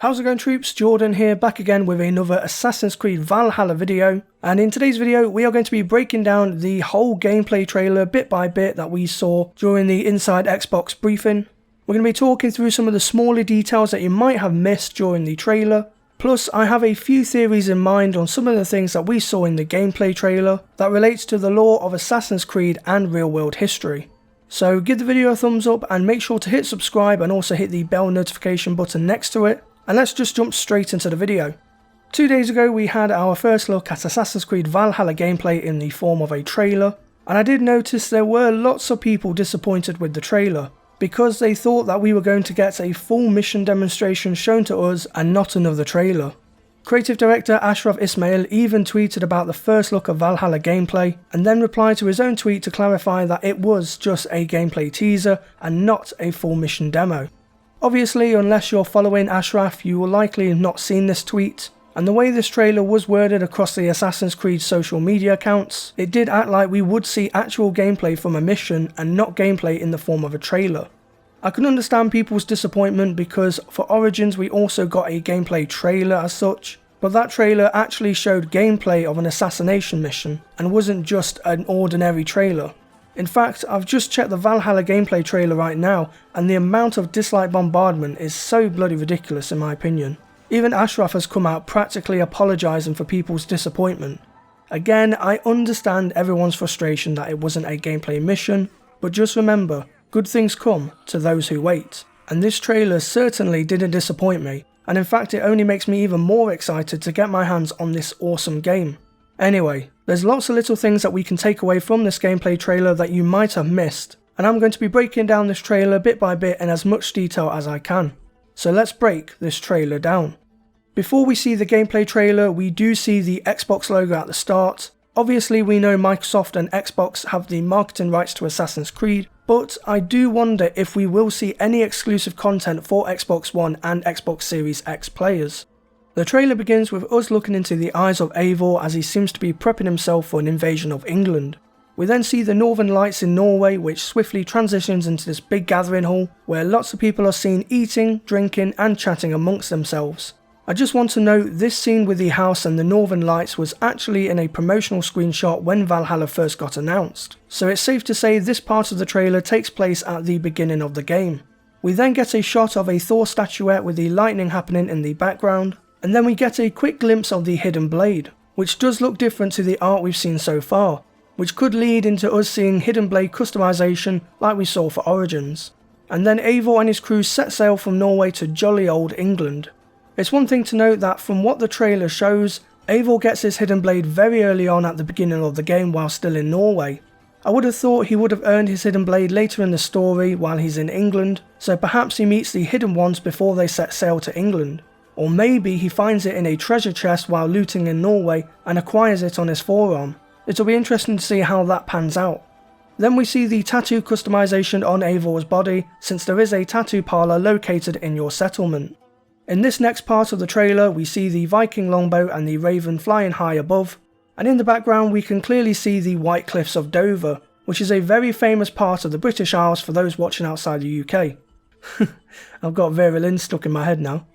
How's it going, troops? Jordan here, back again with another Assassin's Creed Valhalla video, and in today's video we are going to be breaking down the whole gameplay trailer bit by bit that we saw during the Inside Xbox briefing. We're going to be talking through some of the smaller details that you might have missed during the trailer, plus I have a few theories in mind on some of the things that we saw in the gameplay trailer that relates to the lore of Assassin's Creed and real world history. So give the video a thumbs up and make sure to hit subscribe and also hit the bell notification button next to it. And let's just jump straight into the video. 2 days ago we had our first look at Assassin's Creed Valhalla gameplay in the form of a trailer, and I did notice there were lots of people disappointed with the trailer, because they thought that we were going to get a full mission demonstration shown to us and not another trailer. Creative director Ashraf Ismail even tweeted about the first look of Valhalla gameplay, and then replied to his own tweet to clarify that it was just a gameplay teaser and not a full mission demo. Obviously, unless you're following Ashraf, you will likely have not seen this tweet, and the way this trailer was worded across the Assassin's Creed social media accounts, it did act like we would see actual gameplay from a mission and not gameplay in the form of a trailer. I can understand people's disappointment because for Origins we also got a gameplay trailer as such, but that trailer actually showed gameplay of an assassination mission and wasn't just an ordinary trailer. In fact, I've just checked the Valhalla gameplay trailer right now, and the amount of dislike bombardment is so bloody ridiculous in my opinion. Even Ashraf has come out practically apologising for people's disappointment. Again, I understand everyone's frustration that it wasn't a gameplay mission, but just remember, good things come to those who wait. And this trailer certainly didn't disappoint me, and in fact it only makes me even more excited to get my hands on this awesome game. Anyway, there's lots of little things that we can take away from this gameplay trailer that you might have missed, and I'm going to be breaking down this trailer bit by bit in as much detail as I can. So let's break this trailer down. Before we see the gameplay trailer, we do see the Xbox logo at the start. Obviously we know Microsoft and Xbox have the marketing rights to Assassin's Creed, but I do wonder if we will see any exclusive content for Xbox One and Xbox Series X players. The trailer begins with us looking into the eyes of Eivor as he seems to be prepping himself for an invasion of England. We then see the Northern Lights in Norway, which swiftly transitions into this big gathering hall where lots of people are seen eating, drinking and chatting amongst themselves. I just want to note this scene with the house and the Northern Lights was actually in a promotional screenshot when Valhalla first got announced, so it's safe to say this part of the trailer takes place at the beginning of the game. We then get a shot of a Thor statuette with the lightning happening in the background, and then we get a quick glimpse of the hidden blade, which does look different to the art we've seen so far, which could lead into us seeing hidden blade customization like we saw for Origins. And then Eivor and his crew set sail from Norway to jolly old England. It's one thing to note that from what the trailer shows, Eivor gets his hidden blade very early on at the beginning of the game while still in Norway. I would have thought he would have earned his hidden blade later in the story while he's in England, so perhaps he meets the hidden ones before they set sail to England. Or maybe he finds it in a treasure chest while looting in Norway and acquires it on his forearm. It'll be interesting to see how that pans out. Then we see the tattoo customization on Eivor's body, since there is a tattoo parlour located in your settlement. In this next part of the trailer we see the Viking longboat and the Raven flying high above, and in the background we can clearly see the White Cliffs of Dover, which is a very famous part of the British Isles for those watching outside the UK. I've got Vera Lynn stuck in my head now.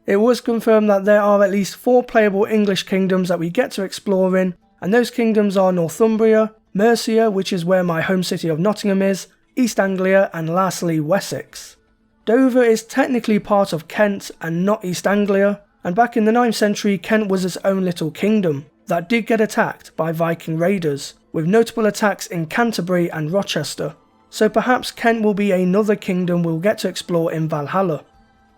It was confirmed that there are at least 4 playable English kingdoms that we get to explore in, and those kingdoms are Northumbria, Mercia, which is where my home city of Nottingham is, East Anglia, and lastly Wessex. Dover is technically part of Kent and not East Anglia, and back in the 9th century Kent was its own little kingdom that did get attacked by Viking raiders, with notable attacks in Canterbury and Rochester, so perhaps Kent will be another kingdom we'll get to explore in Valhalla.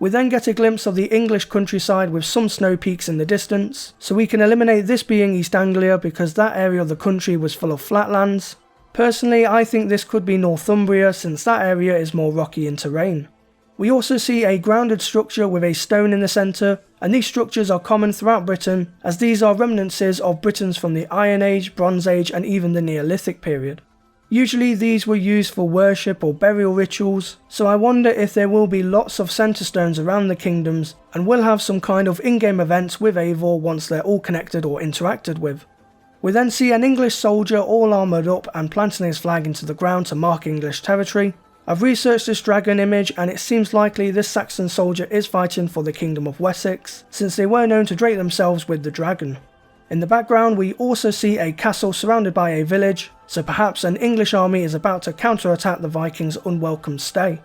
We then get a glimpse of the English countryside with some snow peaks in the distance, so we can eliminate this being East Anglia because that area of the country was full of flatlands. Personally, I think this could be Northumbria since that area is more rocky in terrain. We also see a grounded structure with a stone in the centre, and these structures are common throughout Britain as these are remnants of Britons from the Iron Age, Bronze Age and even the Neolithic period. Usually these were used for worship or burial rituals, so I wonder if there will be lots of centre stones around the kingdoms and will have some kind of in-game events with Eivor once they're all connected or interacted with. We then see an English soldier all armoured up and planting his flag into the ground to mark English territory. I've researched this dragon image and it seems likely this Saxon soldier is fighting for the Kingdom of Wessex, since they were known to drape themselves with the dragon. In the background we also see a castle surrounded by a village, so perhaps an English army is about to counterattack the Vikings' unwelcome stay.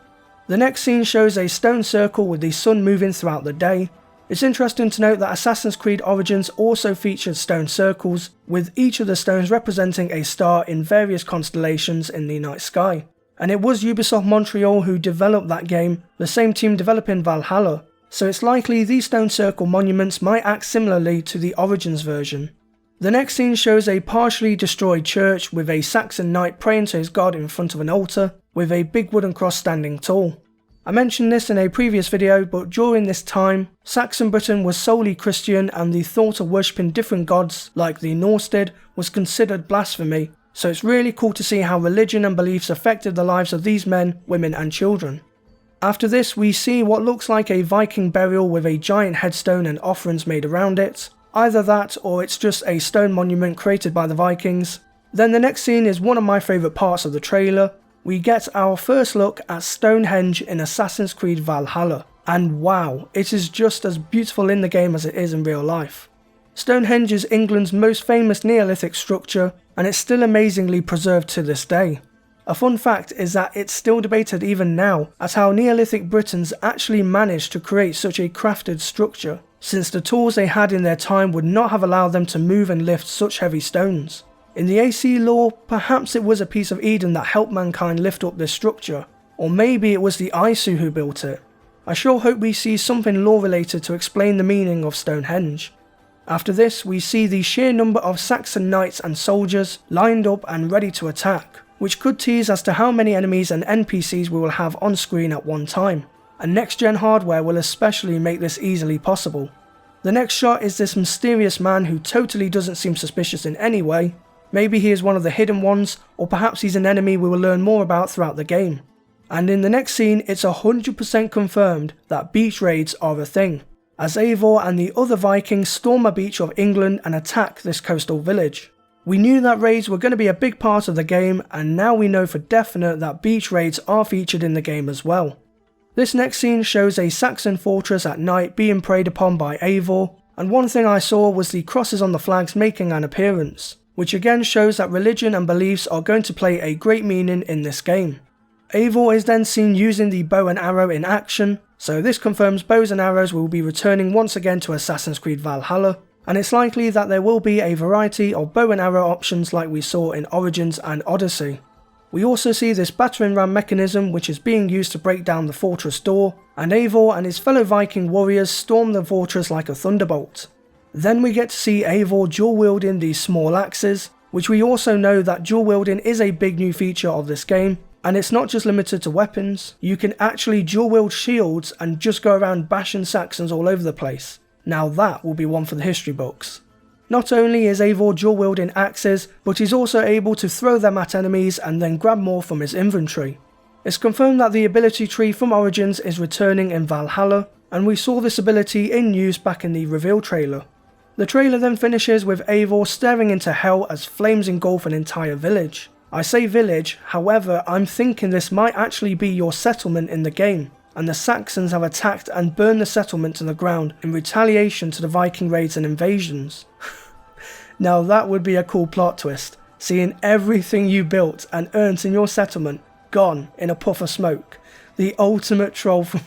The next scene shows a stone circle with the sun moving throughout the day. It's interesting to note that Assassin's Creed Origins also featured stone circles, with each of the stones representing a star in various constellations in the night sky. And it was Ubisoft Montreal who developed that game, the same team developing Valhalla, so it's likely these stone circle monuments might act similarly to the Origins version. The next scene shows a partially destroyed church with a Saxon knight praying to his god in front of an altar, with a big wooden cross standing tall. I mentioned this in a previous video, but during this time, Saxon Britain was solely Christian and the thought of worshipping different gods, like the Norse did, was considered blasphemy, so it's really cool to see how religion and beliefs affected the lives of these men, women and children. After this we see what looks like a Viking burial with a giant headstone and offerings made around it. Either that or it's just a stone monument created by the Vikings. Then the next scene is one of my favourite parts of the trailer. We get our first look at Stonehenge in Assassin's Creed Valhalla. And wow, it is just as beautiful in the game as it is in real life. Stonehenge is England's most famous Neolithic structure and it's still amazingly preserved to this day. A fun fact is that it's still debated even now as how Neolithic Britons actually managed to create such a crafted structure, since the tools they had in their time would not have allowed them to move and lift such heavy stones. In the AC lore, perhaps it was a piece of Eden that helped mankind lift up this structure, or maybe it was the Isu who built it. I sure hope we see something lore related to explain the meaning of Stonehenge. After this we see the sheer number of Saxon knights and soldiers lined up and ready to attack, which could tease as to how many enemies and NPCs we will have on screen at one time, and next gen hardware will especially make this easily possible. The next shot is this mysterious man who totally doesn't seem suspicious in any way. Maybe he is one of the hidden ones, or perhaps he's an enemy we will learn more about throughout the game. And in the next scene it's 100% confirmed that beach raids are a thing, as Eivor and the other Vikings storm a beach of England and attack this coastal village. We knew that raids were going to be a big part of the game, and now we know for definite that beach raids are featured in the game as well. This next scene shows a Saxon fortress at night being preyed upon by Eivor, and one thing I saw was the crosses on the flags making an appearance, which again shows that religion and beliefs are going to play a great meaning in this game. Eivor is then seen using the bow and arrow in action, so this confirms bows and arrows will be returning once again to Assassin's Creed Valhalla, and it's likely that there will be a variety of bow and arrow options like we saw in Origins and Odyssey. We also see this battering ram mechanism which is being used to break down the fortress door, and Eivor and his fellow Viking warriors storm the fortress like a thunderbolt. Then we get to see Eivor dual wielding these small axes, which we also know that dual wielding is a big new feature of this game, and it's not just limited to weapons, you can actually dual wield shields and just go around bashing Saxons all over the place. Now that will be one for the history books. Not only is Eivor dual wielding axes, but he's also able to throw them at enemies and then grab more from his inventory. It's confirmed that the ability tree from Origins is returning in Valhalla, and we saw this ability in use back in the reveal trailer. The trailer then finishes with Eivor staring into hell as flames engulf an entire village. I say village, however I'm thinking this might actually be your settlement in the game, and the Saxons have attacked and burned the settlement to the ground in retaliation to the Viking raids and invasions. Now that would be a cool plot twist, seeing everything you built and earned in your settlement gone in a puff of smoke. The ultimate troll from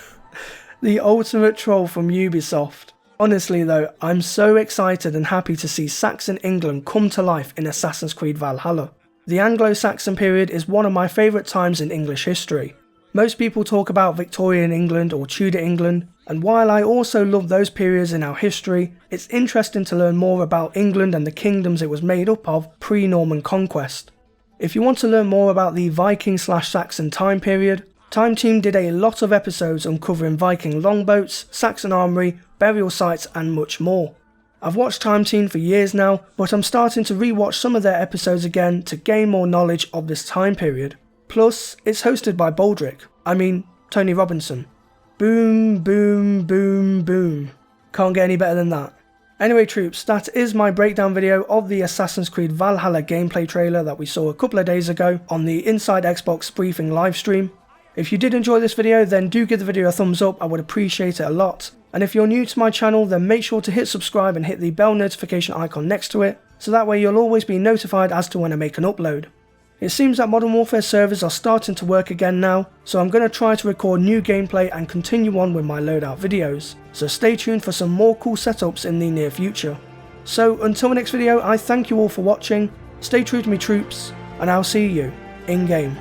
Ubisoft. Honestly though, I'm so excited and happy to see Saxon England come to life in Assassin's Creed Valhalla. The Anglo-Saxon period is one of my favourite times in English history. Most people talk about Victorian England or Tudor England, and while I also love those periods in our history, it's interesting to learn more about England and the kingdoms it was made up of pre-Norman conquest. If you want to learn more about the Viking/Saxon time period, Time Team did a lot of episodes uncovering Viking longboats, Saxon armoury, burial sites and much more. I've watched Time Team for years now, but I'm starting to rewatch some of their episodes again to gain more knowledge of this time period. Plus, it's hosted by Tony Robinson. Boom, boom, boom, boom. Can't get any better than that. Anyway troops, that is my breakdown video of the Assassin's Creed Valhalla gameplay trailer that we saw a couple of days ago on the Inside Xbox briefing livestream. If you did enjoy this video, then do give the video a thumbs up, I would appreciate it a lot. And if you're new to my channel, then make sure to hit subscribe and hit the bell notification icon next to it, so that way you'll always be notified as to when I make an upload. It seems that Modern Warfare servers are starting to work again now, so I'm going to try to record new gameplay and continue on with my loadout videos, so stay tuned for some more cool setups in the near future. So until the next video, I thank you all for watching, stay true to me troops, and I'll see you in game.